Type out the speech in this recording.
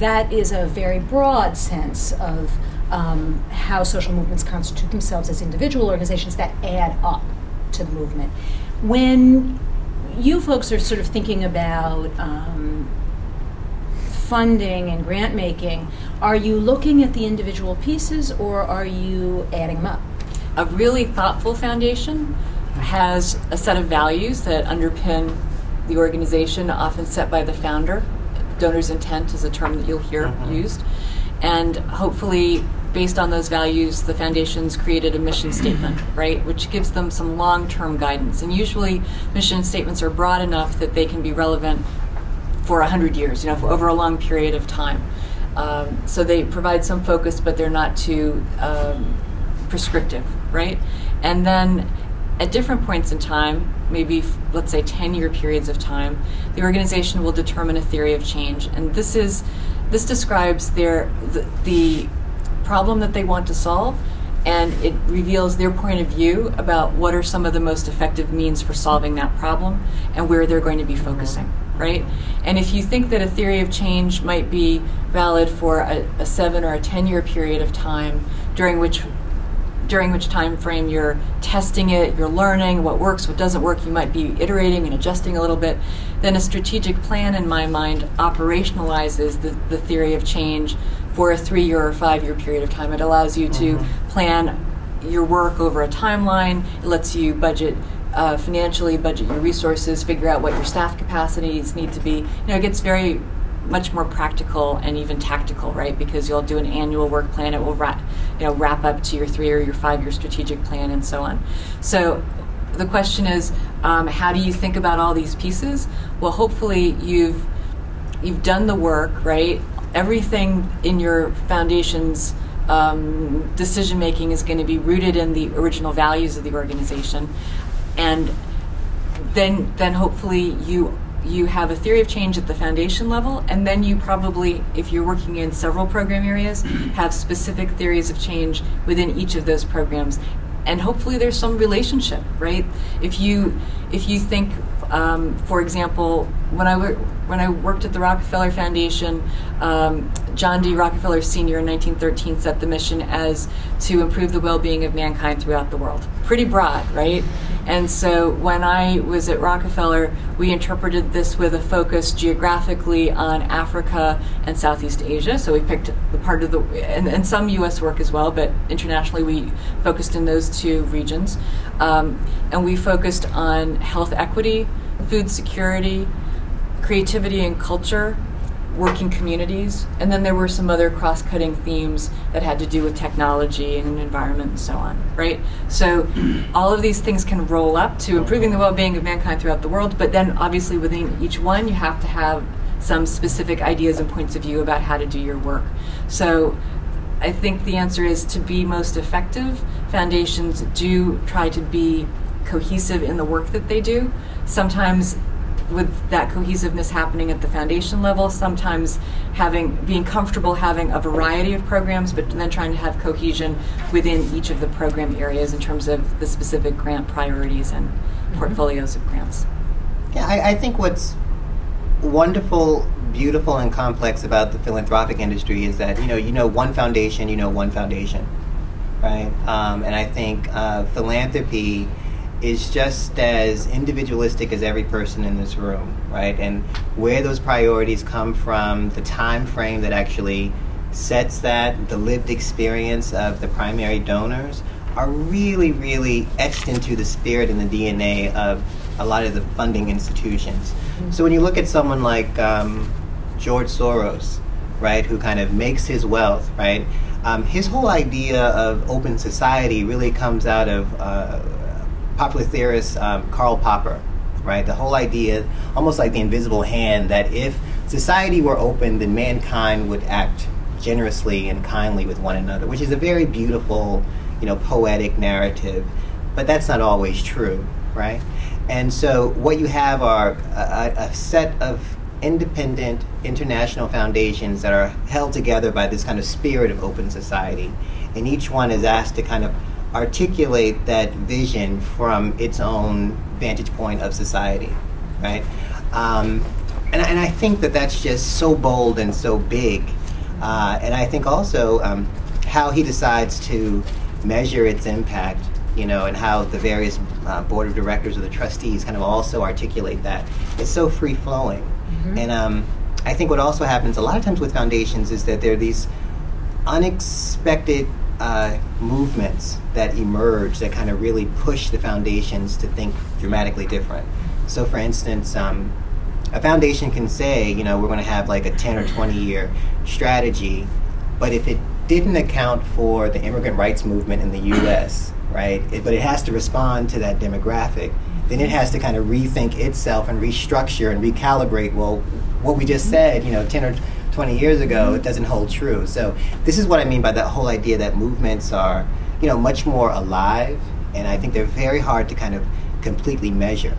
that is a very broad sense of how social movements constitute themselves as individual organizations that add up to the movement. When you folks are sort of thinking about funding and grant making, are you looking at the individual pieces or are you adding them up? A really thoughtful foundation has a set of values that underpin the organization, often set by the founder. Donor's intent is a term that you'll hear used. And hopefully, based on those values, the foundation's created a mission statement, right, which gives them some long-term guidance. And usually, mission statements are broad enough that they can be relevant for 100 years, for over a long period of time. So they provide some focus, but they're not too prescriptive, right? And then at different points in time, maybe let's say 10-year periods of time, the organization will determine a theory of change. And this describes the problem that they want to solve, and it reveals their point of view about what are some of the most effective means for solving that problem and where they're going to be focusing, right? And if you think that a theory of change might be valid for a 7 or a 10-year period of time, during which time frame you're testing it, you're learning what works, what doesn't work, you might be iterating and adjusting a little bit, then a strategic plan, in my mind, operationalizes the theory of change for a 3-year or 5-year period of time. It allows you to plan your work over a timeline. It lets you financially budget your resources, figure out what your staff capacities need to be. It gets very much more practical and even tactical, right? Because you'll do an annual work plan. It will wrap up to your 3 or your 5-year strategic plan and so on. So the question is, how do you think about all these pieces? Well, hopefully you've done the work, right? Everything in your foundation's decision making is going to be rooted in the original values of the organization, and then hopefully you have a theory of change at the foundation level, and then you probably, if you're working in several program areas, have specific theories of change within each of those programs. And hopefully there's some relationship, right? If you think, for example, when I worked at the Rockefeller Foundation, John D. Rockefeller Sr. in 1913 set the mission as to improve the well-being of mankind throughout the world. Pretty broad, right? And so when I was at Rockefeller, we interpreted this with a focus geographically on Africa and Southeast Asia. So we picked the part of and some U.S. work as well, but internationally we focused in those 2 regions. And we focused on health equity, food security, creativity and culture, working communities, and then there were some other cross-cutting themes that had to do with technology and environment and so on, right? So all of these things can roll up to improving the well-being of mankind throughout the world, but then obviously within each one you have to have some specific ideas and points of view about how to do your work. So I think the answer is, to be most effective, foundations do try to be cohesive in the work that they do. Sometimes with that cohesiveness happening at the foundation level, sometimes being comfortable having a variety of programs, but then trying to have cohesion within each of the program areas in terms of the specific grant priorities and portfolios of grants. Yeah, I think what's wonderful, beautiful, and complex about the philanthropic industry is that one foundation, right? And I think philanthropy is just as individualistic as every person in this room, right? And where those priorities come from, the time frame that actually sets that, the lived experience of the primary donors are really, really etched into the spirit and the DNA of a lot of the funding institutions. So when you look at someone like George Soros, right, who kind of makes his wealth, right, his whole idea of open society really comes out of popular theorist Karl Popper, right? The whole idea, almost like the invisible hand, that if society were open, then mankind would act generously and kindly with one another, which is a very beautiful, poetic narrative. But that's not always true, right? And so what you have are a set of independent international foundations that are held together by this kind of spirit of open society. And each one is asked to kind of articulate that vision from its own vantage point of society, right? and I think that that's just so bold and so big. And I think also how he decides to measure its impact, and how the various board of directors or the trustees kind of also articulate that. It's so free-flowing. Mm-hmm. And I think what also happens a lot of times with foundations is that there are these unexpected movements that emerge that kind of really push the foundations to think dramatically different. So for instance, a foundation can say, we're going to have like a 10 or 20 year strategy, but if it didn't account for the immigrant rights movement in the U.S., right, but it has to respond to that demographic, then it has to kind of rethink itself and restructure and recalibrate, well, what we just said, 10 or 20 years ago, it doesn't hold true. So this is what I mean by that whole idea that movements are, much more alive, and I think they're very hard to kind of completely measure.